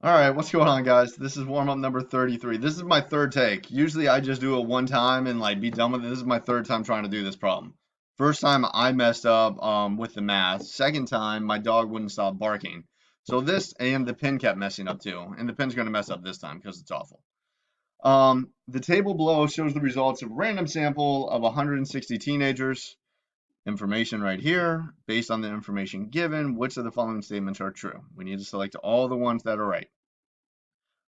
All right, what's going on, guys? This is warm up number 33. This is my third take. Usually I just do it one time and like be done with it. This is my third time trying to do this problem. First time I messed up with the math. Second time my dog wouldn't stop barking. So this and the pin kept messing up too. And the pin's going to mess up this time because it's awful. The table below shows the results of a random sample of 160 teenagers. Information right here. Based on the information given, which of the following statements are true? We need to select all the ones that are right.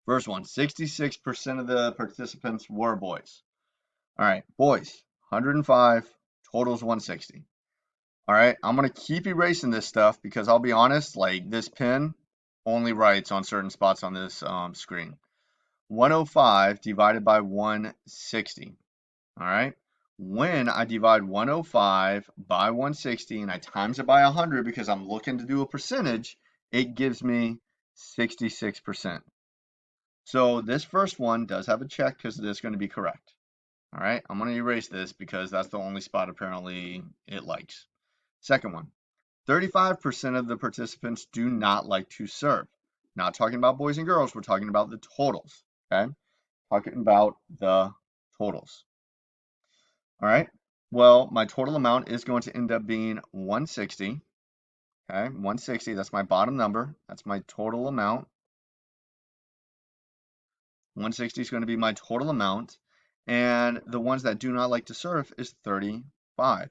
First one, 66% of the participants were boys. All right, boys, 105, totals 160. All right, I'm going to keep erasing this stuff because I'll be honest, like this pin only writes on certain spots on this screen. 105 divided by 160. All right, when I divide 105 by 160 and I times it by 100 because I'm looking to do a percentage, it gives me 66%. So this first one does have a check because it is going to be correct. All right, I'm going to erase this because that's the only spot apparently it likes. Second one, 35% of the participants do not like to serve. Not talking about boys and girls, we're talking about the totals, okay? Talking about the totals. All right, well, my total amount is going to end up being 160, okay? 160, that's my bottom number. That's my total amount. 160 is going to be my total amount. And the ones that do not like to surf is 35.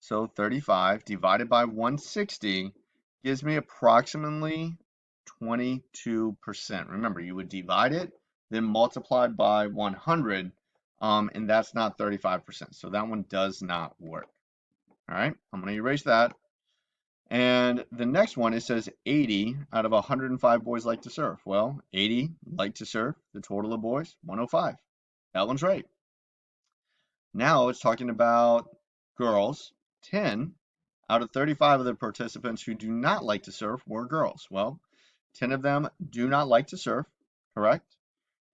So 35 divided by 160 gives me approximately 22%. Remember, you would divide it, then multiply by 100, and that's not 35%. So that one does not work. All right, I'm going to erase that. And the next one, it says 80 out of 105 boys like to surf. Well, 80 like to surf. The total of boys, 105. That one's right. Now it's talking about girls. 10 out of 35 of the participants who do not like to surf were girls. Well, 10 of them do not like to surf, correct?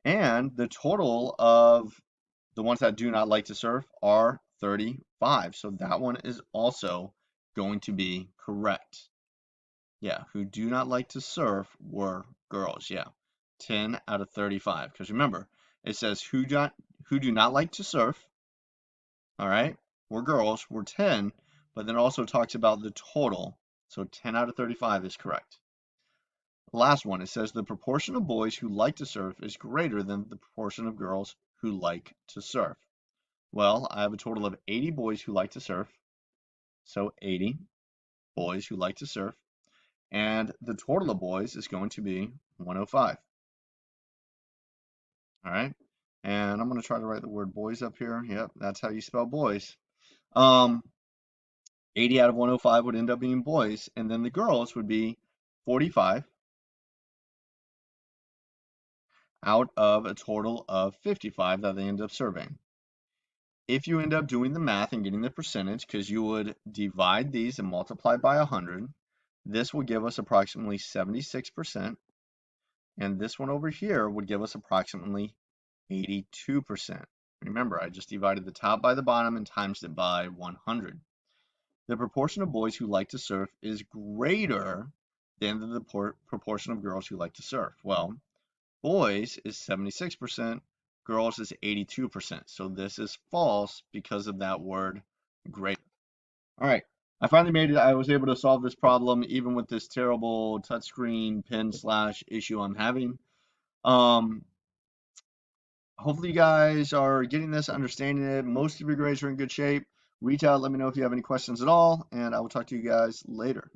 And the total of the ones that do not like to surf are 35. So that one is also going to be correct. Yeah, who do not like to surf were girls. Yeah, 10 out of 35. Because remember, it says who do not like to surf, all right, were girls, were 10, but then also talks about the total. So 10 out of 35 is correct. The last one, it says the proportion of boys who like to surf is greater than the proportion of girls who like to surf. Well, I have a total of 80 boys who like to surf. So 80 boys who like to surf. And the total of boys is going to be 105. All right. And I'm going to try to write the word boys up here. Yep, that's how you spell boys. 80 out of 105 would end up being boys, and then the girls would be 45 out of a total of 55 that they end up surveying. If you end up doing the math and getting the percentage, because you would divide these and multiply by 100, this will give us approximately 76%, and this one over here would give us approximately 82%. Remember, I just divided the top by the bottom and times it by 100. The proportion of boys who like to surf is greater than the proportion of girls who like to surf. Well, boys is 76%, girls is 82%. So this is false because of that word greater. All right, I finally made it. I was able to solve this problem even with this terrible touchscreen pin slash issue I'm having. Hopefully you guys are getting this, understanding it. Most of your grades are in good shape. Reach out, let me know if you have any questions at all, and I will talk to you guys later.